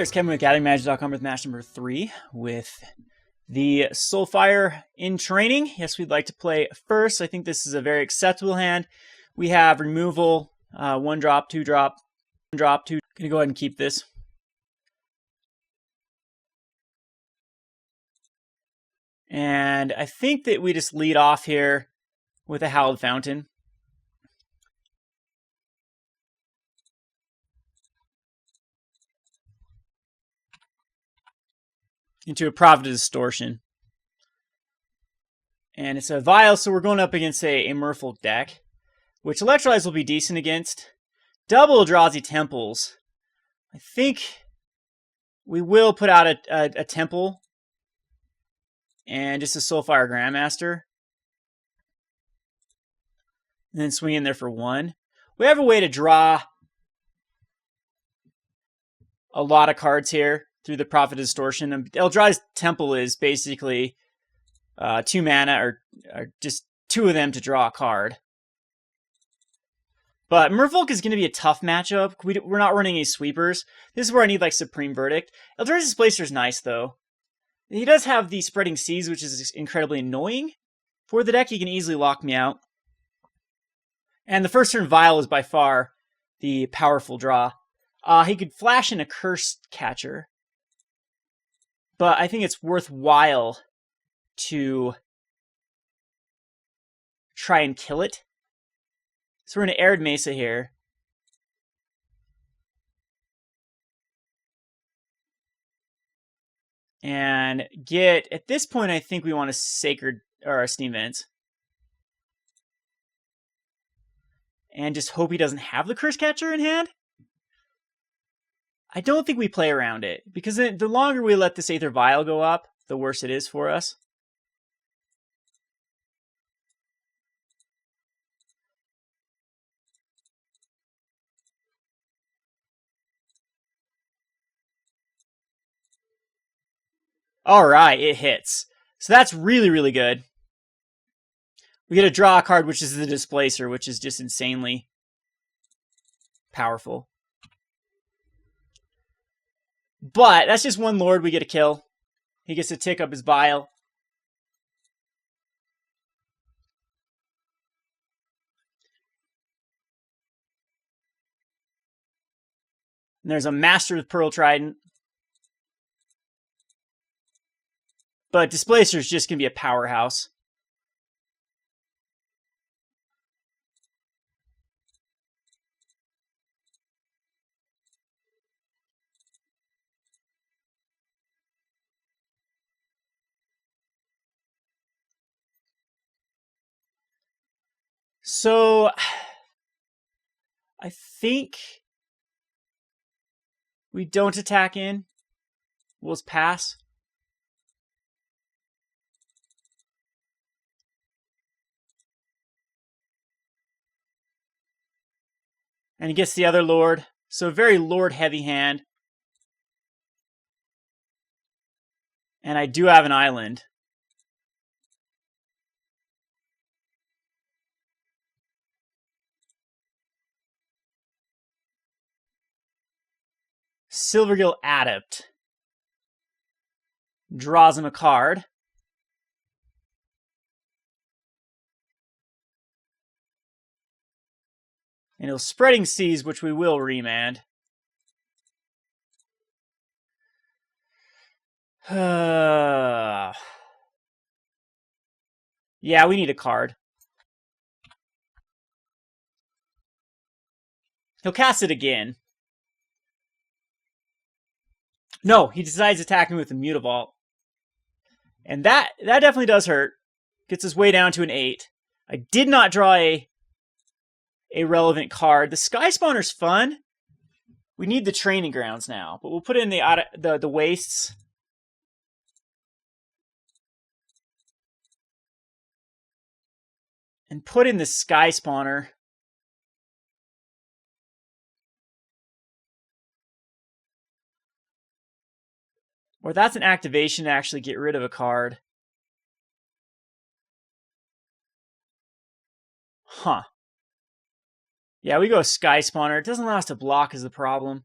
Hey there, it's Kevin with GatheringMagic.com with match number 3 with the Soulfire in training. Yes, we'd like to play first. I think this is a very acceptable hand. We have removal, 1 drop, 2 drop, 1 drop, 2. Gonna go ahead and keep this. And I think that we just lead off here with a Hallowed Fountain. Into a Prophet of Distortion. And it's a Vial, so we're going up against a Merfolk deck, which Electrolyze will be decent against. Double Eldrazi Temples. I think we will put out a Temple and just a Soulfire Grandmaster. And then swing in there for 1. We have a way to draw a lot of cards here through the Prophet of Distortion. Eldrazi Temple is basically 2 mana, or just 2 of them to draw a card. But Merfolk is going to be a tough matchup. We're not running any sweepers. This is where I need like Supreme Verdict. Eldrazi Displacer is nice though. He does have the Spreading Seas, which is incredibly annoying. For the deck, he can easily lock me out. And the first turn Vial is by far the powerful draw. He could flash in a Cursed Catcher. But I think it's worthwhile to try and kill it. So we're going to Arid Mesa here. And get, at this point, I think we want a Sacred, or a Steam Vents. And just hope he doesn't have the Curse Catcher in hand. I don't think we play around it, because the longer we let this Aether Vial go up, the worse it is for us. Alright, it hits. So that's really, really good. We get to draw a card, which is the Displacer, which is just insanely powerful. But that's just 1 Lord we get to kill. He gets to tick up his Vial. And there's a Master of Pearl Trident. But Displacer is just going to be a powerhouse. So, I think we don't attack in. We'll just pass. And he gets the other Lord. So, a very Lord-heavy hand. And I do have an island. Silvergill Adept draws him a card. And he'll Spreading Seas, which we will remand. Yeah, we need a card. He'll cast it again. No, he decides to attack me with a Mutavault. And that definitely does hurt. Gets us way down to an 8. I did not draw a relevant card. The Skyspawner's fun. We need the Training Grounds now, but we'll put in the Wastes. And put in the Skyspawner. Or that's an activation to actually get rid of a card. Huh. Yeah, we go Skyspawner. It doesn't allow us to block is the problem.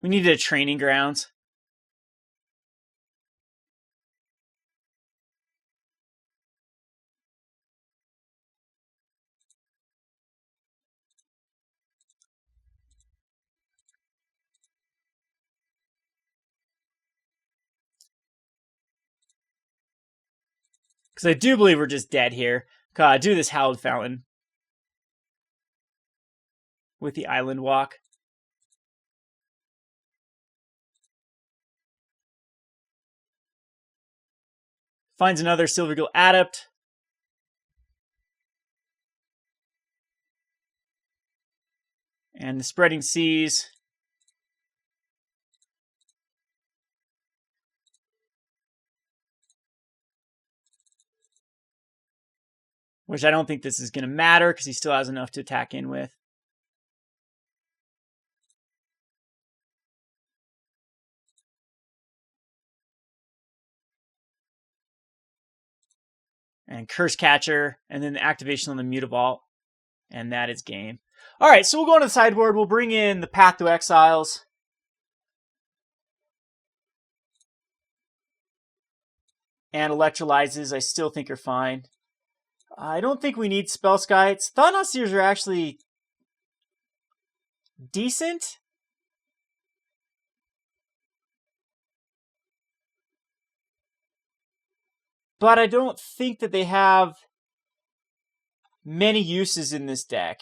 We needed a training grounds. Because I do believe we're just dead here. God, do this Hallowed Fountain. With the Island Walk. Finds another Silvergill Adept. And the Spreading Seas. Which I don't think this is going to matter because he still has enough to attack in with. And Curse Catcher, and then the activation on the Mutavault. And that is game. Alright, so we'll go on to the sideboard. We'll bring in the Path to Exiles. And Electrolyzes, I still think are fine. I don't think we need Spellskites. Thought-Knot Seers are actually decent. But I don't think that they have many uses in this deck.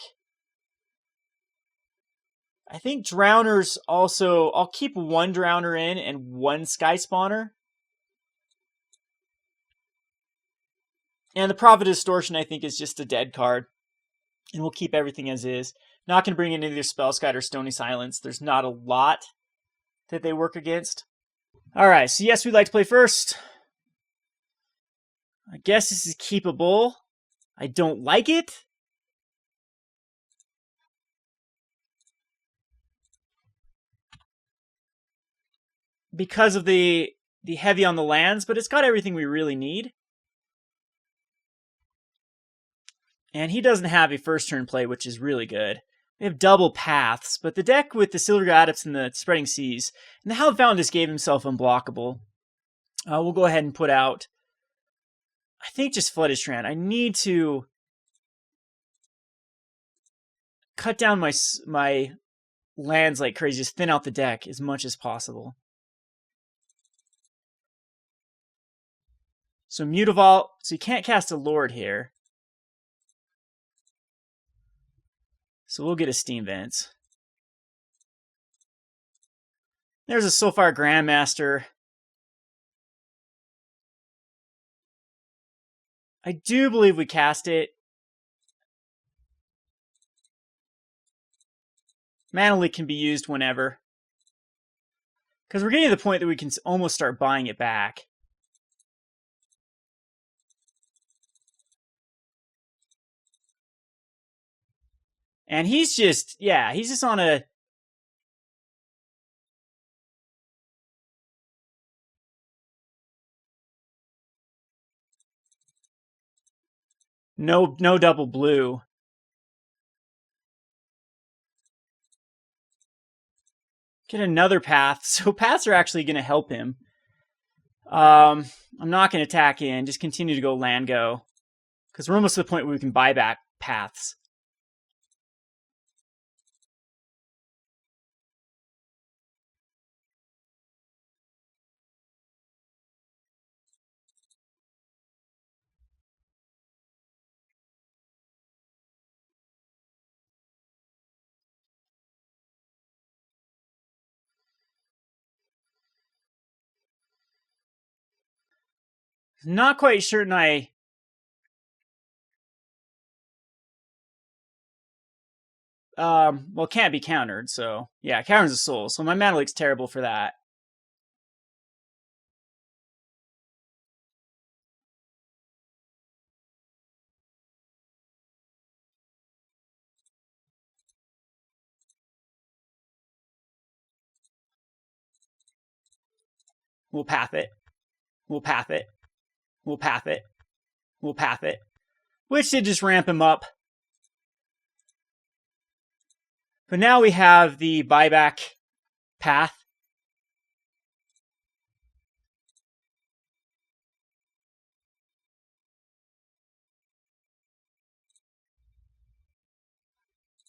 I think Drowners also... I'll keep one Drowner in and one Skyspawner. And the Prophet of Distortion, I think, is just a dead card. And we'll keep everything as is. Not going to bring in either Spellskite or Stony Silence. There's not a lot that they work against. Alright, so yes, we'd like to play first. I guess this is keepable. I don't like it. Because of the heavy on the lands, but it's got everything we really need. And he doesn't have a first turn play, which is really good. We have double paths, but the deck with the Silvergill Adepts and the Spreading Seas, and the Hallowed Fountain just gave himself unblockable. We'll go ahead and put out, I think, just Flooded Strand. I need to cut down my lands like crazy, just thin out the deck as much as possible. So Mutavault, so you can't cast a Lord here. So we'll get a Steam Vents. There's a Soulfire Grandmaster. I do believe we cast it. Mana Leak can be used whenever. Because we're getting to the point that we can almost start buying it back. And he's just, yeah, he's just on a... No double blue. Get another path. So paths are actually going to help him. I'm not going to attack in. Just continue to go land go. Because we're almost to the point where we can buy back paths. Not quite certain I... well, it can't be countered, so... Yeah, counters a soul, so my Mana Leak's terrible for that. We'll path it. We'll path it. We'll path it. We'll path it. Which did just ramp him up. But now we have the buyback path.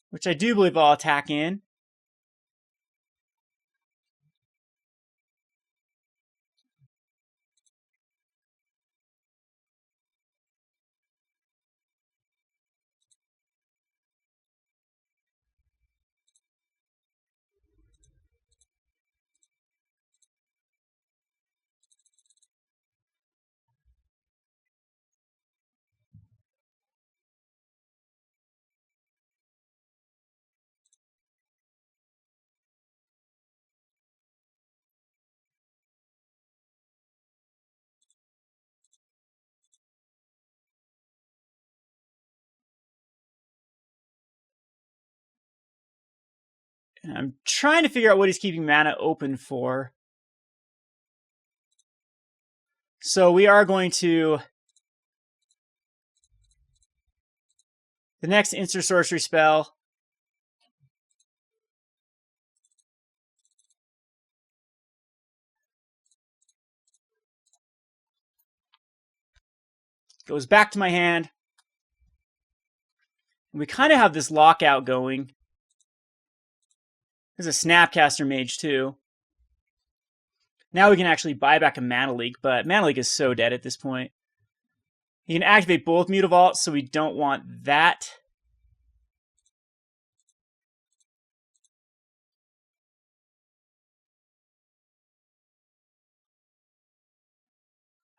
Which I do believe I'll attack in. And I'm trying to figure out what he's keeping mana open for. So we are going to... The next instant sorcery spell. Goes back to my hand. And we kind of have this lockout going. There's a Snapcaster Mage too. Now we can actually buy back a Mana Leak, but Mana Leak is so dead at this point. You can activate both Mutavaults, so we don't want that.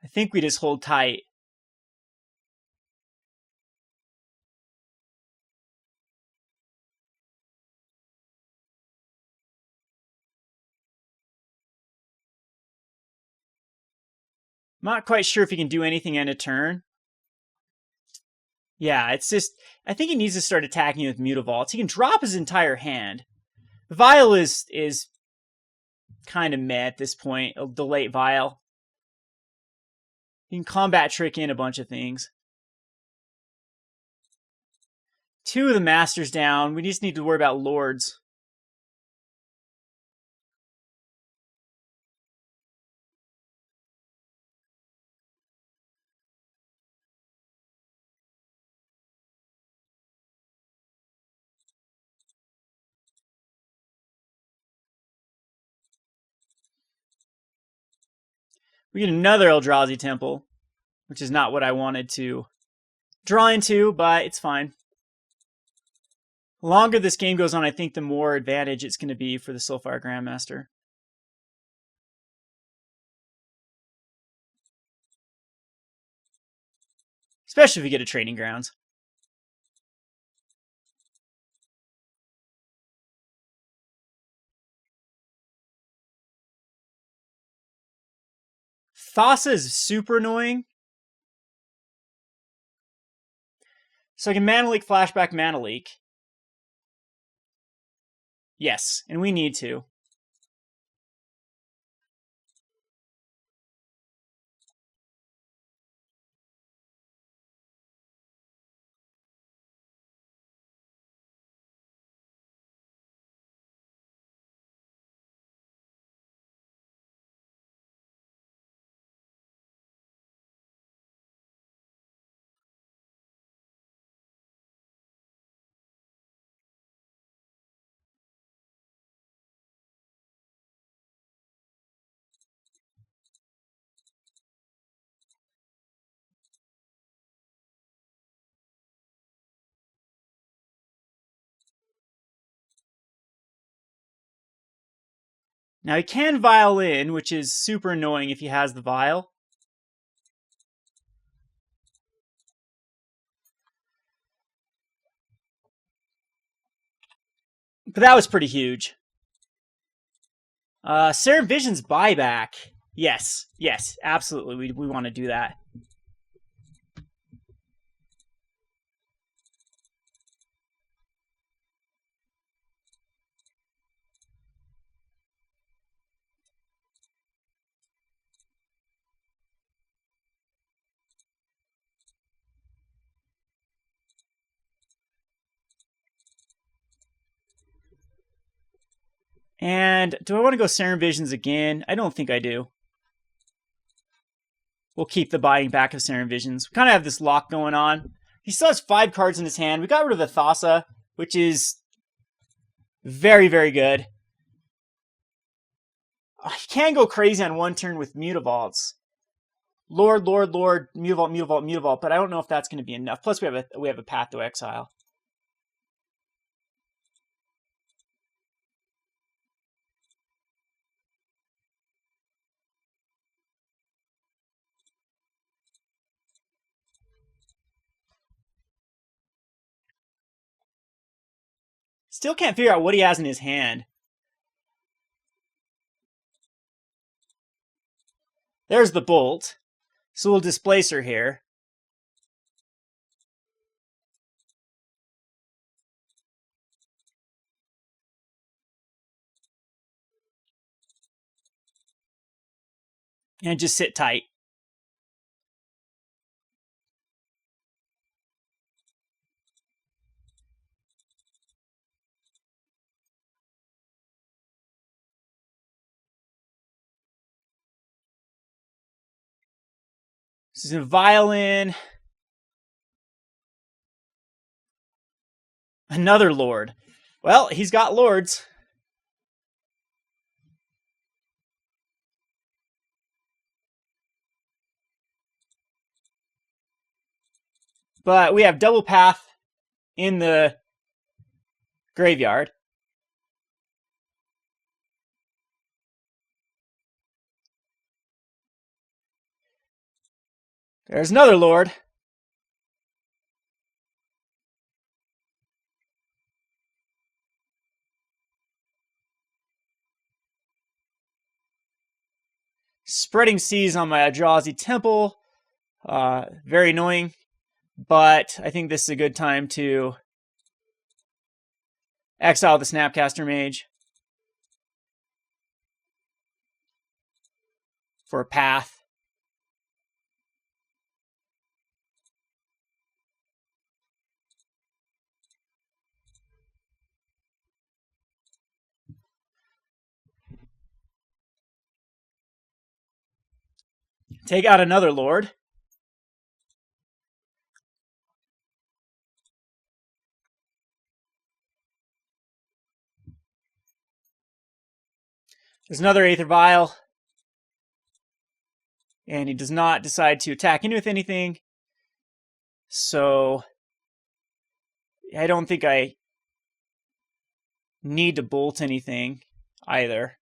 I think we just hold tight. I'm not quite sure if he can do anything end of turn. Yeah, it's just... I think he needs to start attacking with Mutavaults. He can drop his entire hand. The Vial is kind of meh at this point. The late Vial. You can combat trick in a bunch of things. 2 of the Masters down. We just need to worry about Lords. We get another Eldrazi Temple, which is not what I wanted to draw into, but it's fine. The longer this game goes on, I think the more advantage it's going to be for the Soulfire Grandmaster. Especially if we get a Training Grounds. Thassa is super annoying. So I can Mana Leak, Flashback, Mana Leak. Yes, and we need to. Now he can Vial in, which is super annoying if he has the Vial. But that was pretty huge. Serum Visions buyback. Yes, yes, absolutely. We want to do that. And do I want to go Serum Visions again? I don't think I do. We'll keep the buying back of Serum Visions. We kind of have this lock going on. He still has 5 cards in his hand. We got rid of the Thassa, which is very, very good. He can go crazy on one turn with Mutavaults. Lord, Mutavault, Mutavault, Mutavault, but I don't know if that's going to be enough. Plus, we have a path to exile. Still can't figure out what he has in his hand. There's the Bolt. So we'll Displacer here. And just sit tight. This is a Violin. Another Lord. Well, he's got Lords. But we have double path in the graveyard. There's another Lord. Spreading Seas on my Eldrazi Temple. Very annoying. But I think this is a good time to exile the Snapcaster Mage for a path. Take out another Lord. There's another Aether Vial. And he does not decide to attack in with anything. So I don't think I need to bolt anything either.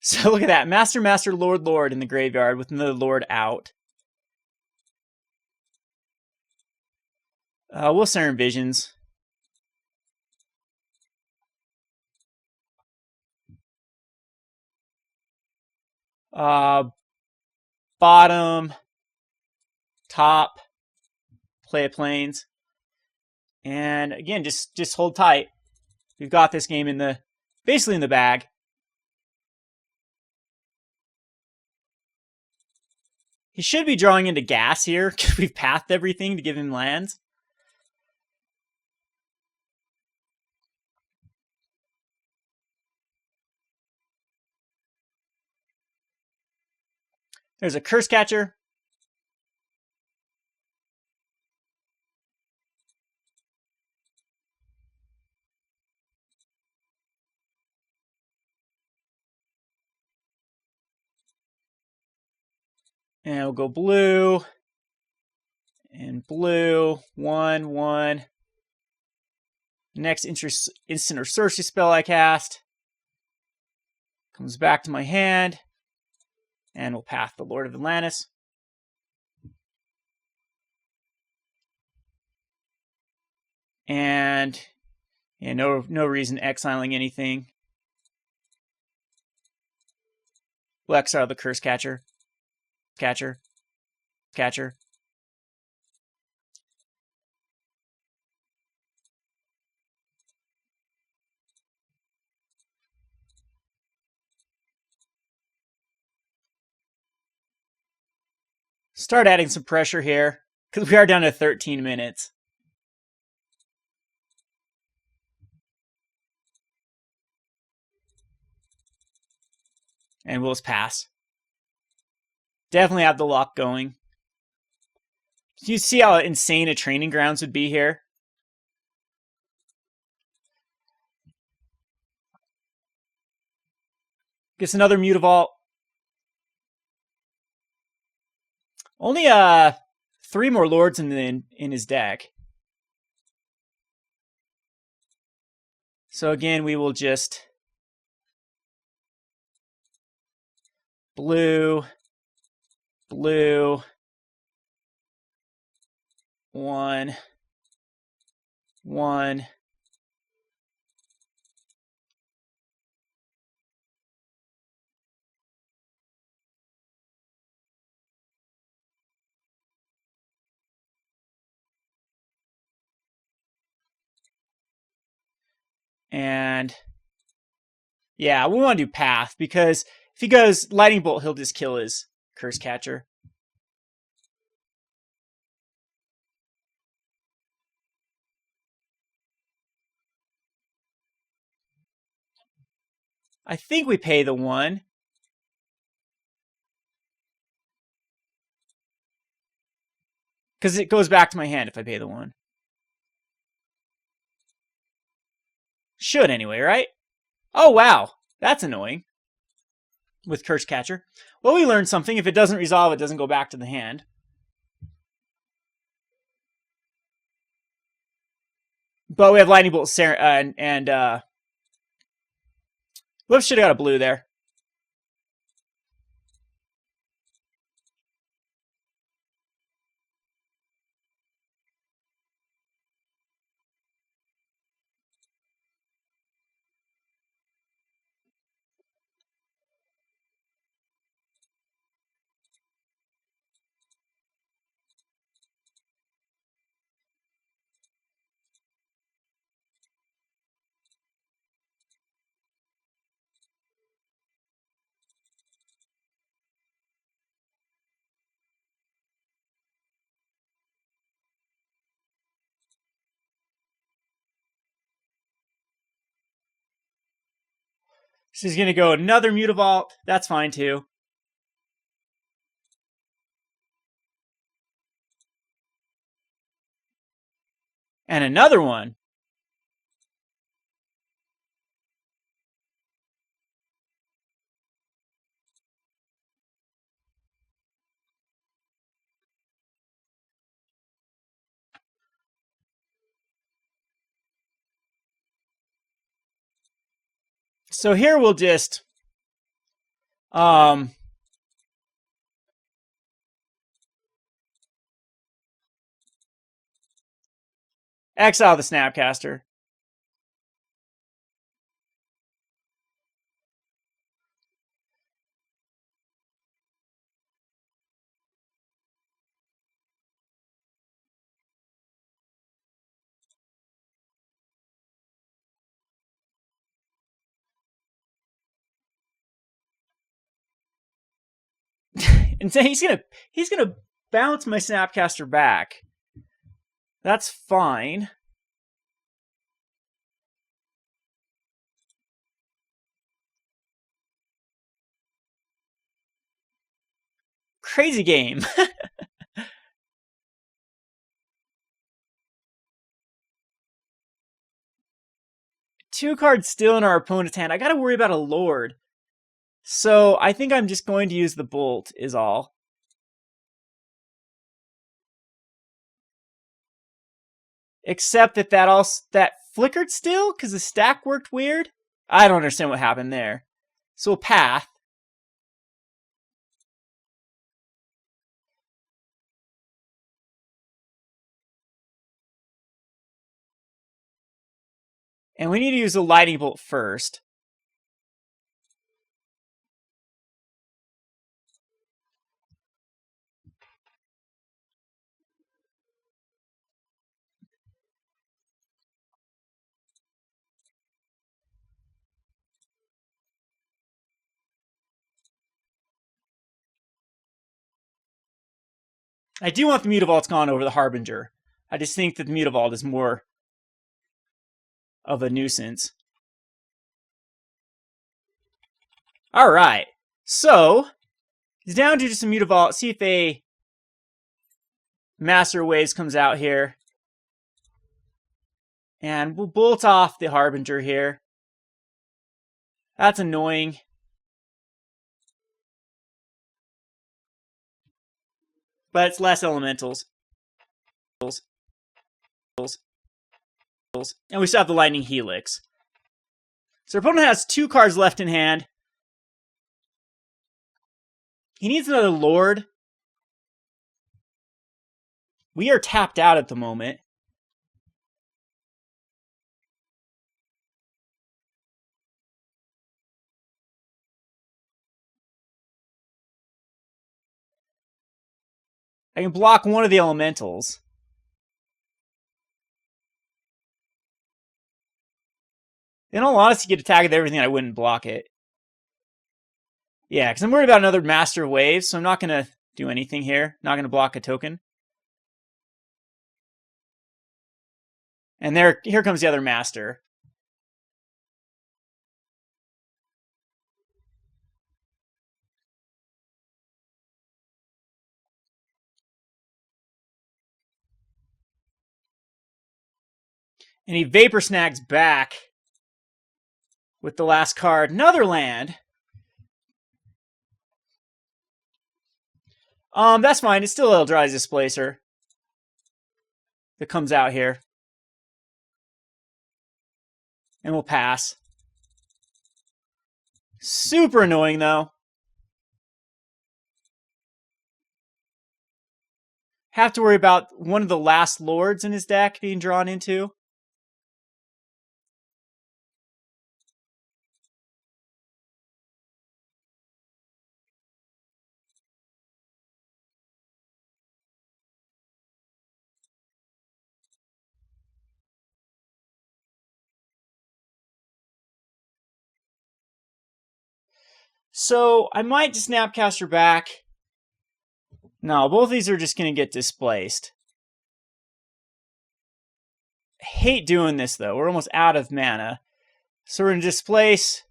So look at that. Master, Lord in the graveyard with another Lord out. We'll Serum Visions. Bottom, top, play a Plains. And again, just hold tight. We've got this game basically in the bag. He should be drawing into gas here, because we've pathed everything to give him lands. There's a Curse Catcher. And we'll go blue. And blue. 1/1. Next instant or sorcery spell I cast comes back to my hand. And we'll path the Lord of Atlantis. And no reason exiling anything. We'll exile the Curse Catcher. Catcher. Start adding some pressure here, because we are down to 13 minutes. And we'll just pass. Definitely have the lock going. Do you see how insane a training grounds would be here? Gets another Mutavault. Only 3 more Lords in his deck. So again, we will just blue, 1, 1. And yeah, we want to do Path, because if he goes Lightning Bolt, he'll just kill his Curse Catcher. I think we pay the 1. Because it goes back to my hand if I pay the 1. Should anyway, right? Oh, wow. That's annoying. With Curse Catcher. Well, we learned something. If it doesn't resolve, it doesn't go back to the hand. But we have Lightning Bolt and whoops, should have got a blue there. So he's going to go another Mutavault. That's fine too. And another one. So here we'll just exile the Snapcaster. And so he's gonna bounce my Snapcaster back. That's fine. Crazy game. 2 cards still in our opponent's hand. I gotta worry about a Lord. So I think I'm just going to use the Bolt, is all. Except that flickered still, because the stack worked weird. I don't understand what happened there. So we'll Path. And we need to use the Lightning Bolt first. I do want the Mutavault's gone over the Harbinger. I just think that the Mutavault is more of a nuisance. All right. So, he's down to just a Mutavault. See if a Master of Waves comes out here. And we'll bolt off the Harbinger here. That's annoying. But it's less elementals. And we still have the Lightning Helix. So our opponent has 2 cards left in hand. He needs another Lord. We are tapped out at the moment. I can block one of the elementals. In all honesty, you get attack with everything, I wouldn't block it. Yeah, because I'm worried about another Master of Waves, so I'm not going to do anything here. Not going to block a token. And here comes the other Master. And he Vapor Snags back with the last card. Another land. That's fine. It's still Eldrazi Displacer that comes out here. And we'll pass. Super annoying, though. Have to worry about one of the last Lords in his deck being drawn into. So, I might just Snapcaster back. No, both of these are just going to get displaced. I hate doing this, though. We're almost out of mana. So we're going to displace...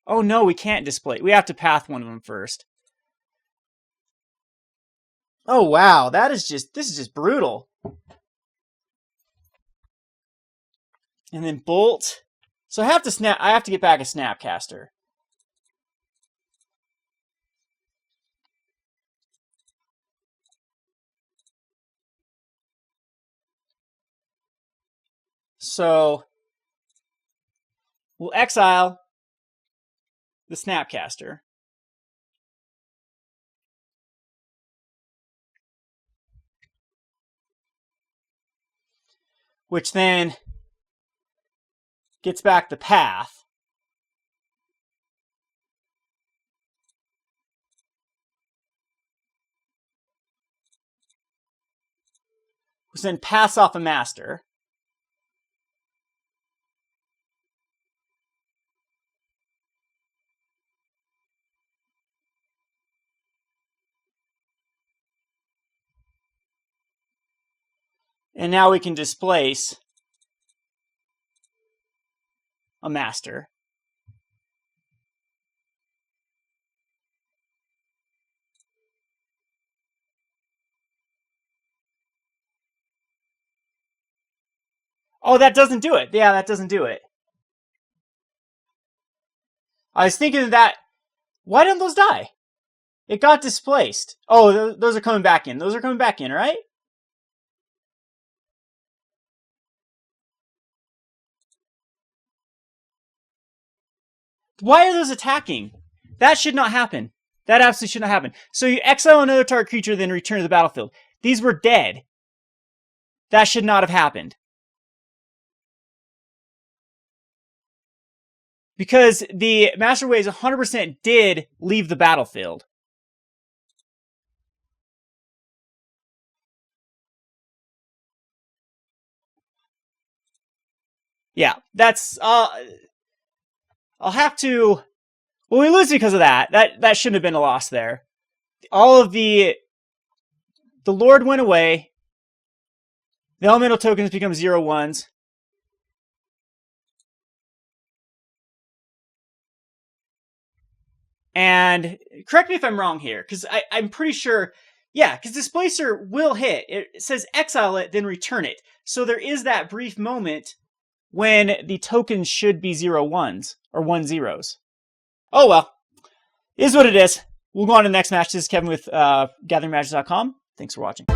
Oh, no, we can't displace. We have to path one of them first. Oh, wow. This is just brutal. And then Bolt. So I have to get back a Snapcaster. So we'll exile the Snapcaster. Which then gets back the path. Which then pass off a Master. And now we can displace a Master. Oh, that doesn't do it. Yeah, that doesn't do it. I was thinking that... Why didn't those die? It got displaced. Oh, those are coming back in. Those are coming back in, right? Why are those attacking? That should not happen. That absolutely should not happen. So you exile another target creature, then return to the battlefield. These were dead. That should not have happened. Because the Master Waves 100% did leave the battlefield. Yeah, that's... I'll have to... Well, we lose because of that. That shouldn't have been a loss there. All of the Lord went away. The elemental tokens become 0/1s. And correct me if I'm wrong here, because I'm pretty sure, yeah, because Displacer will hit. It says exile it, then return it. So there is that brief moment when the tokens should be 0/1s or 1/0s. Oh well, it is what it is. We'll go on to the next match. This is Kevin with GatheringMagic.com. Thanks for watching.